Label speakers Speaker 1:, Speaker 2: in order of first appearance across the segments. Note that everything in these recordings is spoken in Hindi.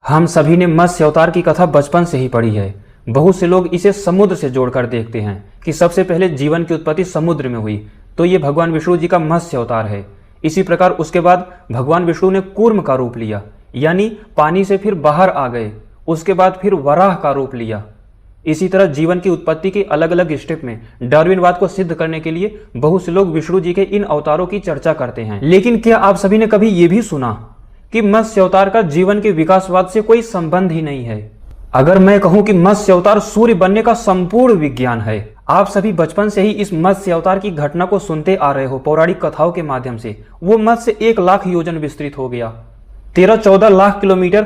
Speaker 1: हम सभी ने मत्स्य अवतार की कथा बचपन से ही पढ़ी है। बहुत से लोग इसे समुद्र से जोड़कर देखते हैं कि सबसे पहले जीवन की उत्पत्ति समुद्र में हुई, तो ये भगवान विष्णु जी का मत्स्य अवतार है। इसी प्रकार उसके बाद भगवान विष्णु ने कूर्म का रूप लिया, यानी पानी से फिर बाहर आ गए। उसके बाद फिर वराह का रूप लिया। इसी तरह जीवन की उत्पत्ति के अलग अलग स्टेप में डार्विनवाद को सिद्ध करने के लिए बहुत से लोग विष्णु जी के इन अवतारों की चर्चा करते हैं। लेकिन क्या आप सभी ने कभी ये भी सुना कि मत्स्य अवतार का जीवन के विकासवाद से कोई संबंध ही नहीं है? अगर मैं कहूं कि मत्स्य अवतार सूर्य बनने का संपूर्ण विज्ञान है। आप सभी बचपन से ही इस मत्स्य अवतार की घटना को सुनते आ रहे हो पौराणिक कथाओं के माध्यम से। वो मत्स्य 1 लाख योजन विस्तृत हो गया, 13-14 लाख किलोमीटर।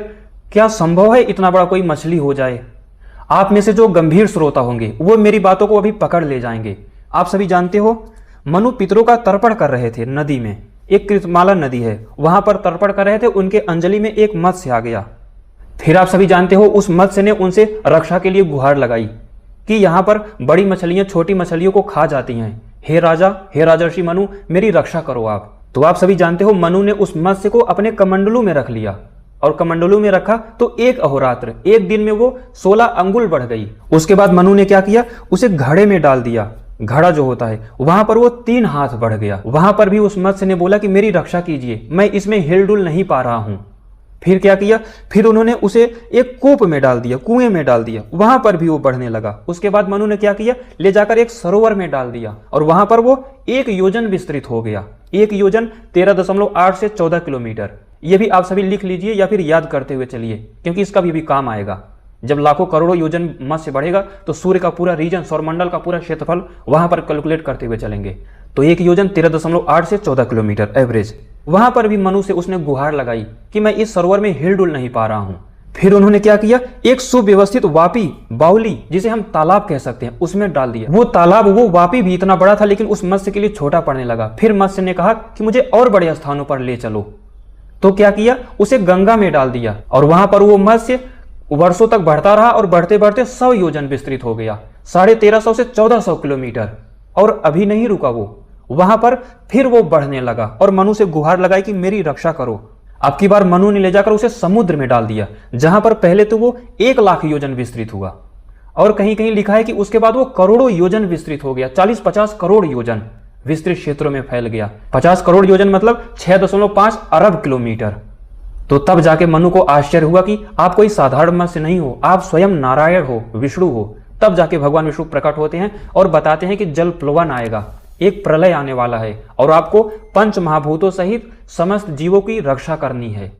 Speaker 1: क्या संभव है इतना बड़ा कोई मछली हो जाए? आप में से जो गंभीर श्रोता होंगे वो मेरी बातों को अभी पकड़ ले जाएंगे। आप सभी जानते हो, मनु पितरों का तर्पण कर रहे थे नदी में। एक कृतमाला नदी है, वहां पर तर्पण कर रहे थे। उनके अंजलि में एक मत्स्य आ गया। फिर आप सभी जानते हो, उस मत्स्य ने उनसे रक्षा के लिए गुहार लगाई कि यहां पर बड़ी मछलियां छोटी मछलियों को खा जाती हैं। हे राजर्षि मनु, मेरी रक्षा करो आप। तो आप सभी जानते हो, मनु ने उस मत्स्य को अपने कमंडलू में रख लिया, और कमंडलू में रखा तो एक अहोरात्र, एक दिन में वो 16 अंगुल बढ़ गई। उसके बाद मनु ने क्या किया, उसे घड़े में डाल दिया। घड़ा जो होता है, वहां पर वो 3 हाथ बढ़ गया। वहां पर भी उस मत्स्य ने बोला कि मेरी रक्षा कीजिए, मैं इसमें हिलडुल नहीं पा रहा हूं। फिर क्या किया, फिर उन्होंने उसे एक कूप में डाल दिया, कुएं में डाल दिया। वहां पर भी वो बढ़ने लगा। उसके बाद मनु ने क्या किया, ले जाकर एक सरोवर में डाल दिया, और वहां पर वो 1 योजन विस्तृत हो गया। 1 योजन 13.8 से 14 किलोमीटर। ये भी आप सभी लिख लीजिए या फिर याद करते हुए चलिए, क्योंकि इसका भी काम आएगा। जब लाखों करोड़ों योजन मत्स्य बढ़ेगा तो सूर्य का पूरा रीजन, सौरमंडल का पूरा क्षेत्रफल वहां पर कैलकुलेट करते हुए चलेंगे। तो 1 योजन 13.8 से 14 किलोमीटर एवरेज। वहां पर भी मनु से उसने गुहार लगाई कि मैं इस सरोवर में हिलडुल नहीं पा रहा हूं। फिर उन्होंने क्या किया, एक सुव्यवस्थित वापी, बाउली जिसे हम तालाब कह सकते हैं, उसमें डाल दिया। वो तालाब, वो वापी भी इतना बड़ा था, लेकिन उस मत्स्य के लिए छोटा पड़ने लगा। फिर मत्स्य ने कहा कि मुझे और बड़े स्थानों पर ले चलो। तो क्या किया, उसे गंगा में डाल दिया, और वहां पर वो मत्स्य वर्षों तक बढ़ता रहा, और बढ़ते बढ़ते 100 योजन विस्तृत हो गया, 1350 से 1400 किलोमीटर। और अभी नहीं रुका वो, वहां पर फिर वो बढ़ने लगा, और मनु से गुहार लगाई कि मेरी रक्षा करो। अब की बार मनु ने ले जाकर उसे समुद्र में डाल दिया, जहां पर पहले तो वो 1 लाख योजन विस्तृत हुआ, और कहीं कहीं लिखा है कि उसके बाद वो करोड़ों योजन विस्तृत हो गया। 40-50 करोड़ योजन विस्तृत क्षेत्रों में फैल गया। 50 करोड़ योजन मतलब 6.5 अरब किलोमीटर। तो तब जाके मनु को आश्चर्य हुआ कि आप कोई साधारण मत्स्य नहीं हो, आप स्वयं नारायण हो, विष्णु हो। तब जाके भगवान विष्णु प्रकट होते हैं और बताते हैं कि जल प्लवन आएगा, एक प्रलय आने वाला है, और आपको 5 महाभूतों सहित समस्त जीवों की रक्षा करनी है।